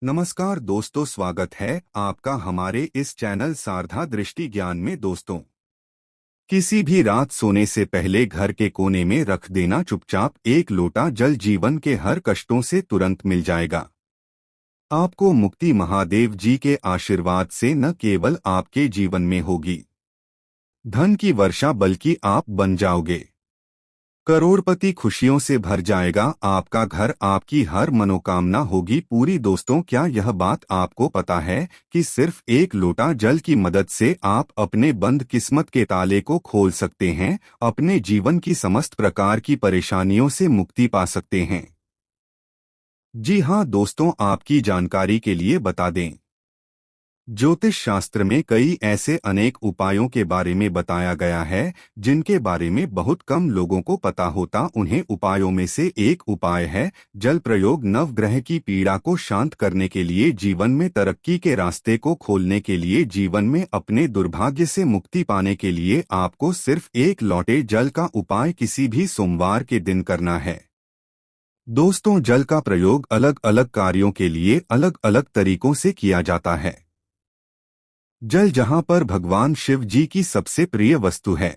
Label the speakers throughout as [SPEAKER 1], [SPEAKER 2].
[SPEAKER 1] नमस्कार दोस्तों, स्वागत है आपका हमारे इस चैनल सारधा दृष्टि ज्ञान में। दोस्तों, किसी भी रात सोने से पहले घर के कोने में रख देना चुपचाप एक लोटा जल जीवन के हर कष्टों से तुरंत मिल जाएगा। आपको मुक्ति महादेव जी के आशीर्वाद से न केवल आपके जीवन में होगी धन की वर्षा, बल्कि आप बन जाओगे करोड़पति। खुशियों से भर जाएगा आपका घर, आपकी हर मनोकामना होगी पूरी। दोस्तों, क्या यह बात आपको पता है कि सिर्फ एक लोटा जल की मदद से आप अपने बंद किस्मत के ताले को खोल सकते हैं, अपने जीवन की समस्त प्रकार की परेशानियों से मुक्ति पा सकते हैं। जी हाँ दोस्तों, आपकी जानकारी के लिए बता दें, ज्योतिष शास्त्र में कई ऐसे अनेक उपायों के बारे में बताया गया है जिनके बारे में बहुत कम लोगों को पता होता। उन्हें उपायों में से एक उपाय है जल प्रयोग। नवग्रह की पीड़ा को शांत करने के लिए, जीवन में तरक्की के रास्ते को खोलने के लिए, जीवन में अपने दुर्भाग्य से मुक्ति पाने के लिए आपको सिर्फ एक लोटे जल का उपाय किसी भी सोमवार के दिन करना है। दोस्तों, जल का प्रयोग अलग अलग कार्यों के लिए अलग अलग तरीकों से किया जाता है। जल जहां पर भगवान शिव जी की सबसे प्रिय वस्तु है,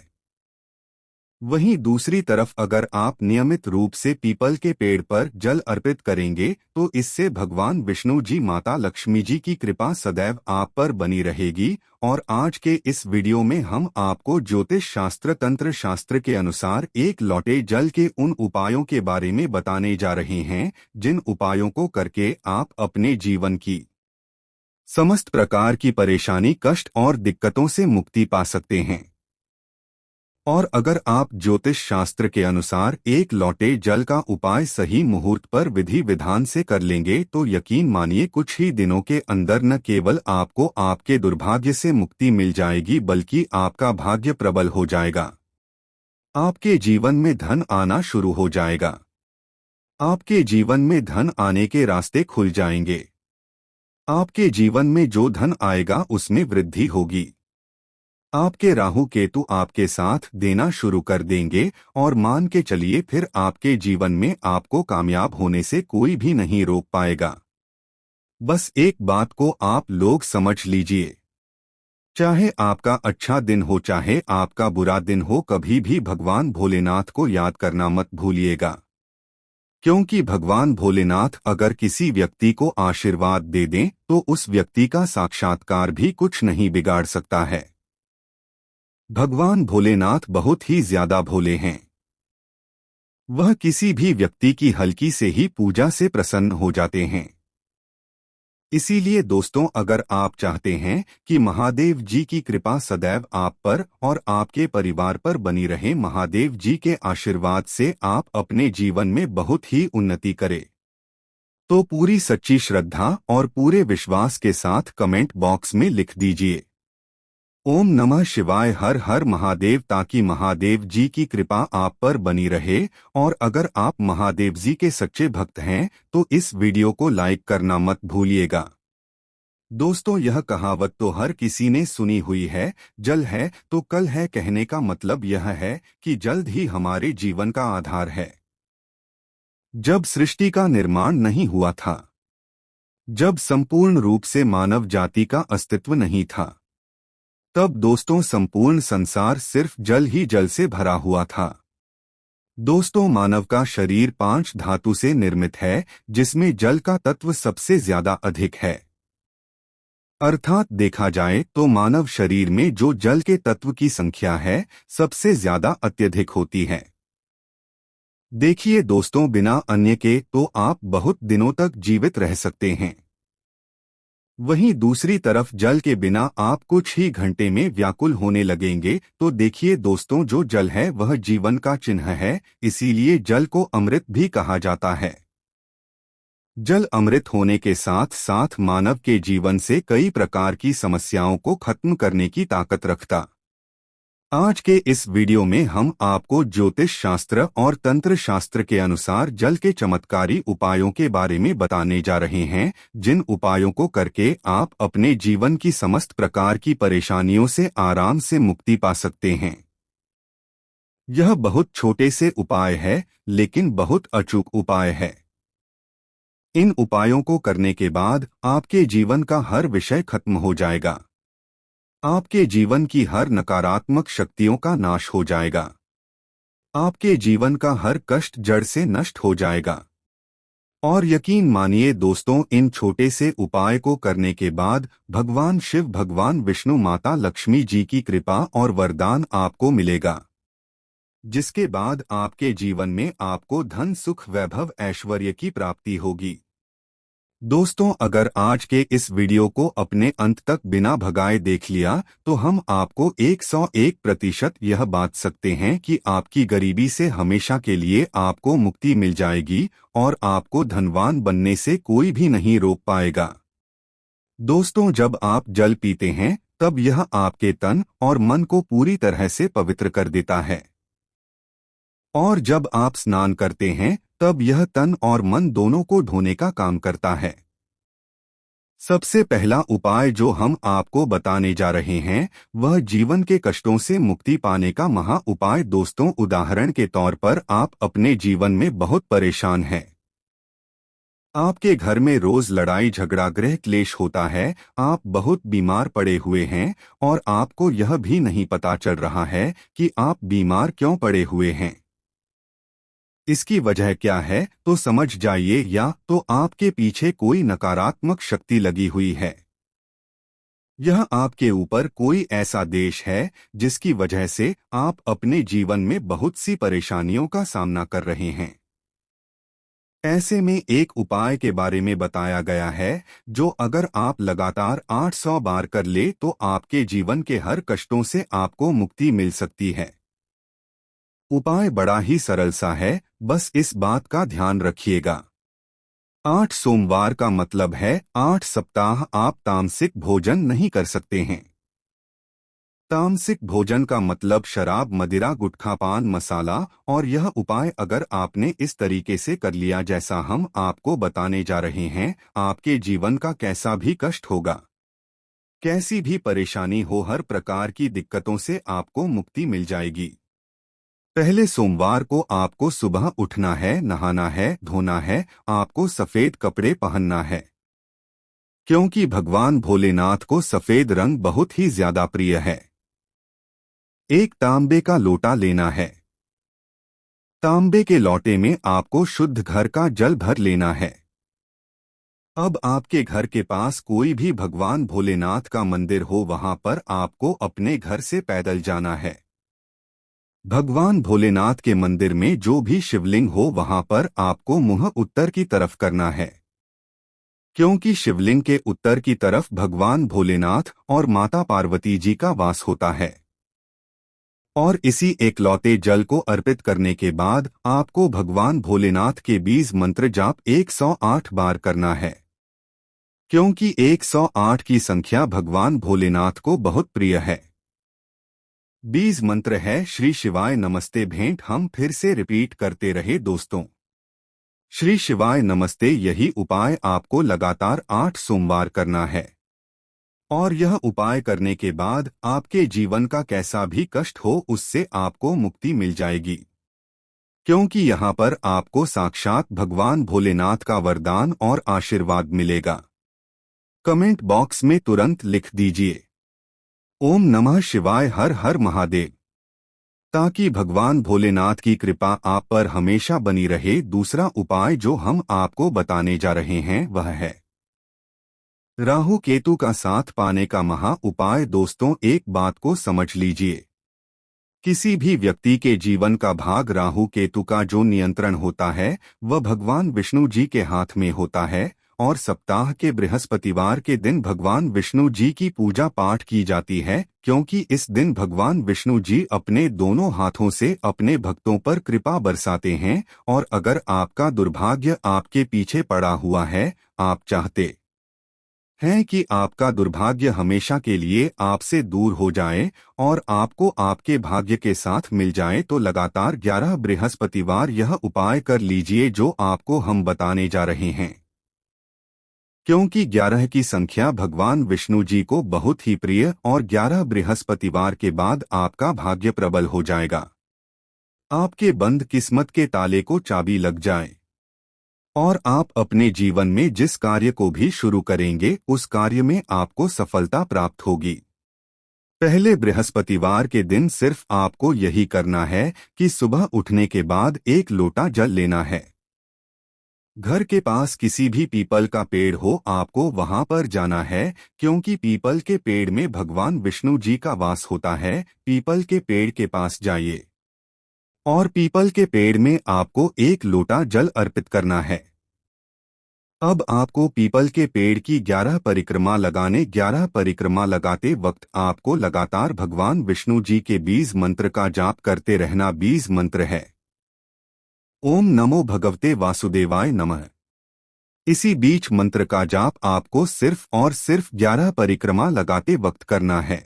[SPEAKER 1] वहीं दूसरी तरफ अगर आप नियमित रूप से पीपल के पेड़ पर जल अर्पित करेंगे तो इससे भगवान विष्णु जी, माता लक्ष्मी जी की कृपा सदैव आप पर बनी रहेगी। और आज के इस वीडियो में हम आपको ज्योतिष शास्त्र, तंत्र शास्त्र के अनुसार एक लोटे जल के उन उपायों के बारे में बताने जा रहे हैं जिन उपायों को करके आप अपने जीवन की समस्त प्रकार की परेशानी, कष्ट और दिक्कतों से मुक्ति पा सकते हैं। और अगर आप ज्योतिष शास्त्र के अनुसार एक लोटे जल का उपाय सही मुहूर्त पर विधि विधान से कर लेंगे तो यकीन मानिए कुछ ही दिनों के अंदर न केवल आपको आपके दुर्भाग्य से मुक्ति मिल जाएगी, बल्कि आपका भाग्य प्रबल हो जाएगा। आपके जीवन में धन आना शुरू हो जाएगा। आपके जीवन में धन आने के रास्ते खुल जाएंगे। आपके जीवन में जो धन आएगा उसमें वृद्धि होगी। आपके राहु केतु आपके साथ देना शुरू कर देंगे और मान के चलिए फिर आपके जीवन में आपको कामयाब होने से कोई भी नहीं रोक पाएगा। बस एक बात को आप लोग समझ लीजिए, चाहे आपका अच्छा दिन हो चाहे आपका बुरा दिन हो, कभी भी भगवान भोलेनाथ को याद करना मत भूलिएगा, क्योंकि भगवान भोलेनाथ अगर किसी व्यक्ति को आशीर्वाद दे दें तो उस व्यक्ति का साक्षात्कार भी कुछ नहीं बिगाड़ सकता है। भगवान भोलेनाथ बहुत ही ज्यादा भोले हैं। वह किसी भी व्यक्ति की हल्की से ही पूजा से प्रसन्न हो जाते हैं। इसीलिए दोस्तों, अगर आप चाहते हैं कि महादेव जी की कृपा सदैव आप पर और आपके परिवार पर बनी रहे, महादेव जी के आशीर्वाद से आप अपने जीवन में बहुत ही उन्नति करें, तो पूरी सच्ची श्रद्धा और पूरे विश्वास के साथ कमेंट बॉक्स में लिख दीजिए ओम नमः शिवाय, हर हर महादेव, ताकि महादेव जी की कृपा आप पर बनी रहे। और अगर आप महादेव जी के सच्चे भक्त हैं तो इस वीडियो को लाइक करना मत भूलिएगा। दोस्तों, यह कहावत तो हर किसी ने सुनी हुई है, जल है तो कल है। कहने का मतलब यह है कि जल्द ही हमारे जीवन का आधार है। जब सृष्टि का निर्माण नहीं हुआ था, जब संपूर्ण रूप से मानव जाति का अस्तित्व नहीं था, तब दोस्तों संपूर्ण संसार सिर्फ जल ही जल से भरा हुआ था। दोस्तों, मानव का शरीर 5 धातु से निर्मित है, जिसमें जल का तत्व सबसे ज्यादा अधिक है। अर्थात देखा जाए तो मानव शरीर में जो जल के तत्व की संख्या है सबसे ज्यादा अत्यधिक होती है। देखिए दोस्तों, बिना अन्न के तो आप बहुत दिनों तक जीवित रह सकते हैं, वहीं दूसरी तरफ जल के बिना आप कुछ ही घंटे में व्याकुल होने लगेंगे। तो देखिए दोस्तों, जो जल है वह जीवन का चिन्ह है, इसीलिए जल को अमृत भी कहा जाता है। जल अमृत होने के साथ साथ मानव के जीवन से कई प्रकार की समस्याओं को खत्म करने की ताकत रखता। आज के इस वीडियो में हम आपको ज्योतिष शास्त्र और तंत्र शास्त्र के अनुसार जल के चमत्कारी उपायों के बारे में बताने जा रहे हैं, जिन उपायों को करके आप अपने जीवन की समस्त प्रकार की परेशानियों से आराम से मुक्ति पा सकते हैं। यह बहुत छोटे से उपाय है, लेकिन बहुत अचूक उपाय है। इन उपायों को करने के बाद आपके जीवन का हर विषय खत्म हो जाएगा। आपके जीवन की हर नकारात्मक शक्तियों का नाश हो जाएगा। आपके जीवन का हर कष्ट जड़ से नष्ट हो जाएगा। और यकीन मानिए दोस्तों, इन छोटे से उपाय को करने के बाद भगवान शिव, भगवान विष्णु, माता लक्ष्मी जी की कृपा और वरदान आपको मिलेगा, जिसके बाद आपके जीवन में आपको धन, सुख, वैभव, ऐश्वर्य की प्राप्ति होगी। दोस्तों, अगर आज के इस वीडियो को अपने अंत तक बिना भगाए देख लिया तो हम आपको 101% यह बात सकते हैं कि आपकी गरीबी से हमेशा के लिए आपको मुक्ति मिल जाएगी और आपको धनवान बनने से कोई भी नहीं रोक पाएगा। दोस्तों, जब आप जल पीते हैं तब यह आपके तन और मन को पूरी तरह से पवित्र कर देता है, और जब आप स्नान करते हैं तब यह तन और मन दोनों को धोने का काम करता है। सबसे पहला उपाय जो हम आपको बताने जा रहे हैं वह जीवन के कष्टों से मुक्ति पाने का महा उपाय। दोस्तों, उदाहरण के तौर पर आप अपने जीवन में बहुत परेशान हैं। आपके घर में रोज लड़ाई झगड़ा, गृह क्लेश होता है, आप बहुत बीमार पड़े हुए हैं और आपको यह भी नहीं पता चल रहा है कि आप बीमार क्यों पड़े हुए हैं। इसकी वजह क्या है तो समझ जाइए, या तो आपके पीछे कोई नकारात्मक शक्ति लगी हुई है, यह आपके ऊपर कोई ऐसा देश है जिसकी वजह से आप अपने जीवन में बहुत सी परेशानियों का सामना कर रहे हैं। ऐसे में एक उपाय के बारे में बताया गया है जो अगर आप लगातार 800 बार कर ले तो आपके जीवन के हर कष्टों से आपको मुक्ति मिल सकती है। उपाय बड़ा ही सरल सा है, बस इस बात का ध्यान रखिएगा। 8 सोमवार का मतलब है 8 सप्ताह आप तामसिक भोजन नहीं कर सकते हैं। तामसिक भोजन का मतलब शराब, मदिरा, गुटखा, पान मसाला। और यह उपाय अगर आपने इस तरीके से कर लिया जैसा हम आपको बताने जा रहे हैं, आपके जीवन का कैसा भी कष्ट होगा, कैसी भी परेशानी हो, हर प्रकार की दिक्कतों से आपको मुक्ति मिल जाएगी। पहले सोमवार को आपको सुबह उठना है, नहाना है, धोना है, आपको सफेद कपड़े पहनना है, क्योंकि भगवान भोलेनाथ को सफेद रंग बहुत ही ज्यादा प्रिय है। एक तांबे का लोटा लेना है। तांबे के लोटे में आपको शुद्ध घर का जल भर लेना है। अब आपके घर के पास कोई भी भगवान भोलेनाथ का मंदिर हो, वहां पर आपको अपने घर से पैदल जाना है। भगवान भोलेनाथ के मंदिर में जो भी शिवलिंग हो वहां पर आपको मुंह उत्तर की तरफ करना है, क्योंकि शिवलिंग के उत्तर की तरफ भगवान भोलेनाथ और माता पार्वती जी का वास होता है। और इसी एकलौते जल को अर्पित करने के बाद आपको भगवान भोलेनाथ के बीज मंत्र जाप 108 बार करना है, क्योंकि 108 की संख्या भगवान भोलेनाथ को बहुत प्रिय है। बीज मंत्र है श्री शिवाय नमस्ते। भेंट हम फिर से रिपीट करते रहे दोस्तों, श्री शिवाय नमस्ते। यही उपाय आपको लगातार 8 सोमवार करना है, और यह उपाय करने के बाद आपके जीवन का कैसा भी कष्ट हो उससे आपको मुक्ति मिल जाएगी, क्योंकि यहाँ पर आपको साक्षात भगवान भोलेनाथ का वरदान और आशीर्वाद मिलेगा। कमेंट बॉक्स में तुरंत लिख दीजिए ओम नमः शिवाय, हर हर महादेव, ताकि भगवान भोलेनाथ की कृपा आप पर हमेशा बनी रहे। दूसरा उपाय जो हम आपको बताने जा रहे हैं वह है राहु केतु का साथ पाने का महा उपाय। दोस्तों, एक बात को समझ लीजिए, किसी भी व्यक्ति के जीवन का भाग राहु केतु का जो नियंत्रण होता है वह भगवान विष्णु जी के हाथ में होता है, और सप्ताह के बृहस्पतिवार के दिन भगवान विष्णु जी की पूजा पाठ की जाती है, क्योंकि इस दिन भगवान विष्णु जी अपने दोनों हाथों से अपने भक्तों पर कृपा बरसाते हैं। और अगर आपका दुर्भाग्य आपके पीछे पड़ा हुआ है, आप चाहते हैं कि आपका दुर्भाग्य हमेशा के लिए आपसे दूर हो जाए और आपको आपके भाग्य के साथ मिल जाए, तो लगातार 11 बृहस्पतिवार यह उपाय कर लीजिए जो आपको हम बताने जा रहे हैं, क्योंकि 11 की संख्या भगवान विष्णु जी को बहुत ही प्रिय, और 11 बृहस्पतिवार के बाद आपका भाग्य प्रबल हो जाएगा, आपके बंद किस्मत के ताले को चाबी लग जाए। और आप अपने जीवन में जिस कार्य को भी शुरू करेंगे उस कार्य में आपको सफलता प्राप्त होगी। पहले बृहस्पतिवार के दिन सिर्फ आपको यही करना है कि सुबह उठने के बाद 1 लोटा जल लेना है। घर के पास किसी भी पीपल का पेड़ हो आपको वहां पर जाना है, क्योंकि पीपल के पेड़ में भगवान विष्णु जी का वास होता है। पीपल के पेड़ के पास जाइए और पीपल के पेड़ में आपको 1 लोटा जल अर्पित करना है। अब आपको पीपल के पेड़ की 11 परिक्रमा लगाने 11 परिक्रमा लगाते वक्त आपको लगातार भगवान विष्णु जी के बीज मंत्र का जाप करते रहना। बीज मंत्र है ओम नमो भगवते वासुदेवाय नमः। इसी बीच मंत्र का जाप आपको सिर्फ और सिर्फ 11 परिक्रमा लगाते वक्त करना है।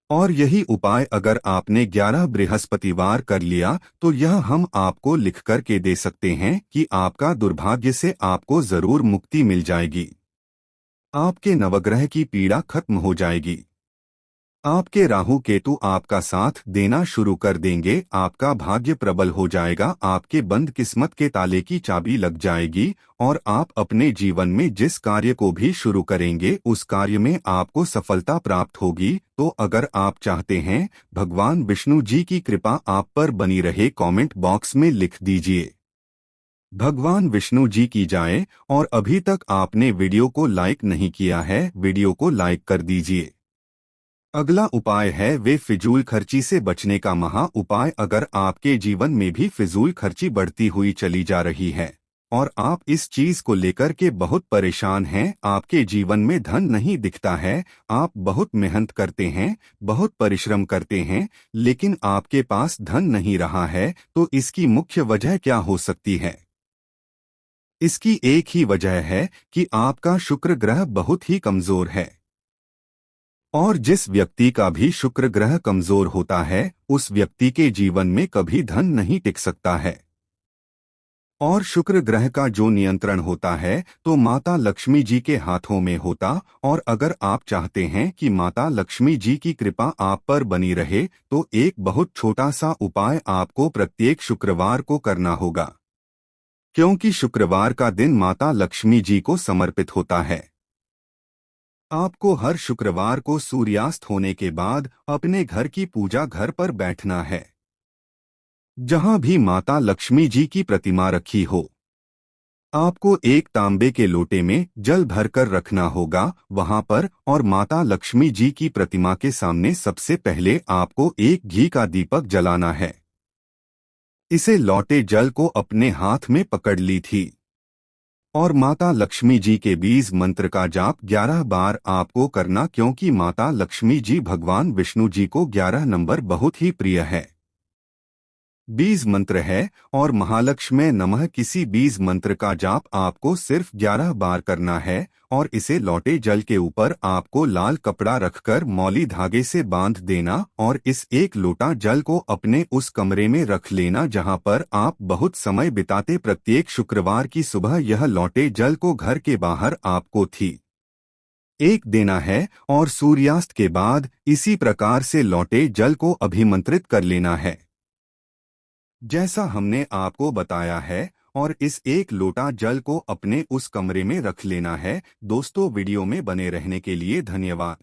[SPEAKER 1] और यही उपाय अगर आपने 11 बृहस्पतिवार कर लिया तो यह हम आपको लिख कर के दे सकते हैं कि आपका दुर्भाग्य से आपको जरूर मुक्ति मिल जाएगी। आपके नवग्रह की पीड़ा खत्म हो जाएगी। आपके राहु केतु आपका साथ देना शुरू कर देंगे। आपका भाग्य प्रबल हो जाएगा। आपके बंद किस्मत के ताले की चाबी लग जाएगी और आप अपने जीवन में जिस कार्य को भी शुरू करेंगे उस कार्य में आपको सफलता प्राप्त होगी। तो अगर आप चाहते हैं भगवान विष्णु जी की कृपा आप पर बनी रहे, कमेंट बॉक्स में लिख दीजिए भगवान विष्णु जी की जाए। और अभी तक आपने वीडियो को लाइक नहीं किया है, वीडियो को लाइक कर दीजिए। अगला उपाय है वे फिजूल खर्ची से बचने का महा उपाय। अगर आपके जीवन में भी फिजूल खर्ची बढ़ती हुई चली जा रही है और आप इस चीज को लेकर के बहुत परेशान हैं, आपके जीवन में धन नहीं दिखता है, आप बहुत मेहनत करते हैं, बहुत परिश्रम करते हैं, लेकिन आपके पास धन नहीं रहा है, तो इसकी मुख्य वजह क्या हो सकती है? इसकी एक ही वजह है कि आपका शुक्र ग्रह बहुत ही कमजोर है। और जिस व्यक्ति का भी शुक्र ग्रह कमजोर होता है उस व्यक्ति के जीवन में कभी धन नहीं टिक सकता है। और शुक्र ग्रह का जो नियंत्रण होता है तो माता लक्ष्मी जी के हाथों में होता। और अगर आप चाहते हैं कि माता लक्ष्मी जी की कृपा आप पर बनी रहे तो एक बहुत छोटा सा उपाय आपको प्रत्येक शुक्रवार को करना होगा, क्योंकि शुक्रवार का दिन माता लक्ष्मी जी को समर्पित होता है। आपको हर शुक्रवार को सूर्यास्त होने के बाद अपने घर की पूजा घर पर बैठना है, जहां भी माता लक्ष्मी जी की प्रतिमा रखी हो। आपको एक तांबे के लोटे में जल भरकर रखना होगा वहां पर, और माता लक्ष्मी जी की प्रतिमा के सामने सबसे पहले आपको एक घी का दीपक जलाना है। इसे लौटे जल को अपने हाथ में पकड़ ली थी और माता लक्ष्मी जी के बीज मंत्र का जाप 11 बार आपको करना, क्योंकि माता लक्ष्मी जी भगवान विष्णु जी को 11 नंबर बहुत ही प्रिय है। बीज मंत्र है और महालक्ष्मी नमः। किसी बीज मंत्र का जाप आपको सिर्फ 11 बार करना है और इसे लौटे जल के ऊपर आपको लाल कपड़ा रखकर मौली धागे से बांध देना और इस 1 लोटा जल को अपने उस कमरे में रख लेना जहां पर आप बहुत समय बिताते। प्रत्येक शुक्रवार की सुबह यह लौटे जल को घर के बाहर आपको एक देना है और सूर्यास्त के बाद इसी प्रकार से लौटे जल को अभिमंत्रित कर लेना है जैसा हमने आपको बताया है, और इस 1 लोटा जल को अपने उस कमरे में रख लेना है। दोस्तों, वीडियो में बने रहने के लिए धन्यवाद।